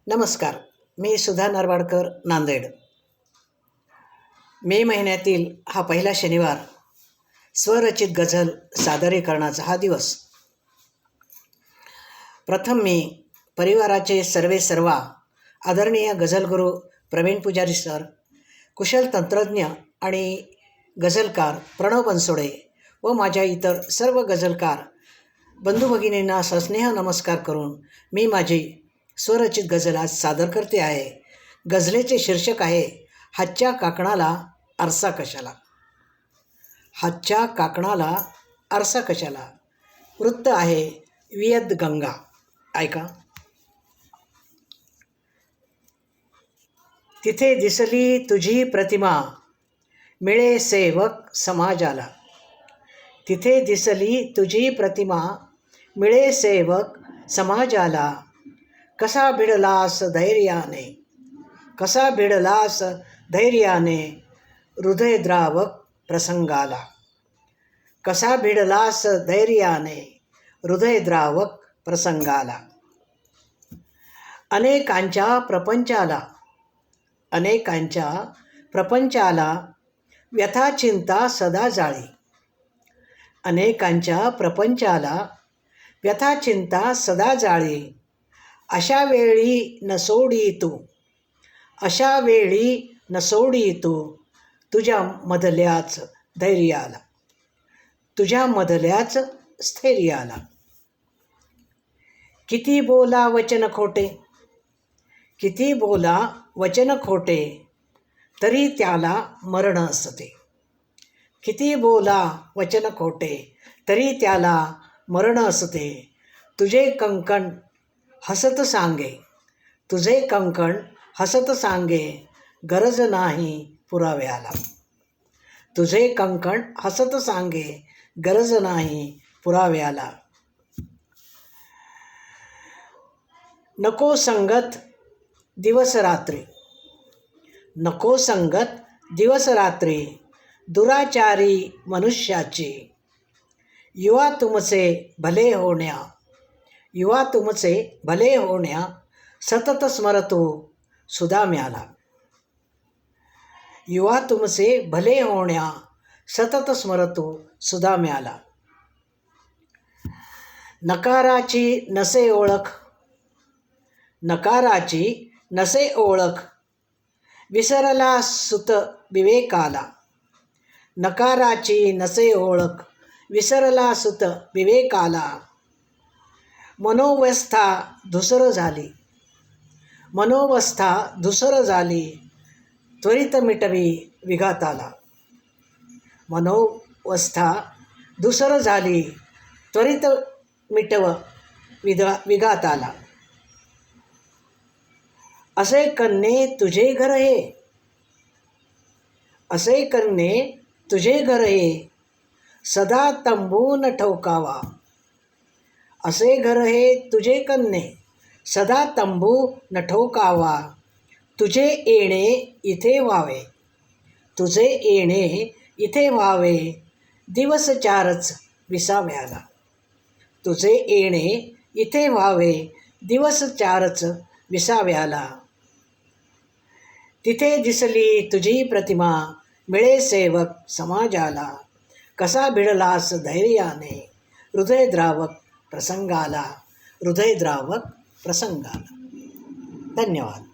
नमस्कार. मी सुधा नरवाडकर, नांदेड. मे महिन्यातील हा पहिला शनिवार, स्वरचित गझल सादरीकरणाचा हा दिवस. प्रथम मी परिवाराचे सर्वा आदरणीय गझलगुरू प्रवीण पुजारी सर, कुशल तंत्रज्ञ आणि गझलकार प्रणव बनसोडे व माझ्या इतर सर्व गझलकार बंधू भगिनींना सस्नेह नमस्कार करून मी माझी स्वरचित गझल आज सादर करते आहे. गझलेचे शीर्षक आहे हातच्या काकणाला आरसा कशाला. हातच्या काकणाला आरसा कशाला. वृत्त आहे वियद गंगा. ऐका. तिथे दिसली तुझी प्रतिमा, मिळे सेवक समाजाला. तिथे दिसली तुझी प्रतिमा, मिळे सेवक समाजाला. कसा भिडलास धैर्याने, कसा भिडलास धैर्याने, हृदयद्रावक प्रसंगाला. कसा भिडलास धैर्याने, हृदयद्रावक प्रसंगाला. अनेकांच्या प्रपंचाला, अनेकांच्या प्रपंचाला व्यथा चिंता सदा जाळी. अनेकांच्या प्रपंचाला व्यथा चिंता सदा जाळी. अशा वेळी न सोडी तू, अशा वेळी न सोडी तू, तुझ्या मधल्याच धैर्याला, तुझ्या मधल्याच स्थैर्याला. किती बोला वचन खोटे, किती बोला वचन खोटे, तरी त्याला मरण असते. किती बोला वचन खोटे, तरी त्याला मरण असते. तुझे कंकण हसत सांगे, तुझे कंकण हसत सांगे, गरज नाही पुराव्याला. तुझे कंकण हसत सांगे, गरज नाही पुराव्याला. नको संगत दिवस रात्री, नको संगत दिवस रात्री, दुराचारी मनुष्याची. युवा तुमचे भले होण्या, युवा तुमचे भले होण्या, सतत स्मरतो सुदाम्याला. युवा तुमचे भले होण्या, सतत स्मरतो सुदाम्याला. नकाराची नसे ओळख, नकाराची नसे ओळख, विसरला सुत विवेकाला. नकाराची नसे ओळख, विसरला सुत विवेकाला. मनोवस्था धुसर झाली, मनोवस्था धुसर झाली, त्वरित मिटवी विघाताला. मनोवस्था धुसर झाली, त्वरित मिटव विघाताला. असे करणे तुझे घर हे, असे करणे तुझे घर हे, सदा तंबून ठोकावा. असे घर हे तुझे कन्ने, सदा तंबू न ठोकावा. तुझे येणे इथे व्हावे, तुझे येणे इथे व्हावे, दिवस चारच विसाव्याला. तुझे येणे इथे व्हावे, दिवस चारच विसाव्याला. तिथे दिसली तुझी प्रतिमा, मिळे सेवक समाजाला. कसा भिडलास धैर्याने, हृदयद्रावक प्रसंगाला, हृदयद्रावक प्रसंगाला. धन्यवाद.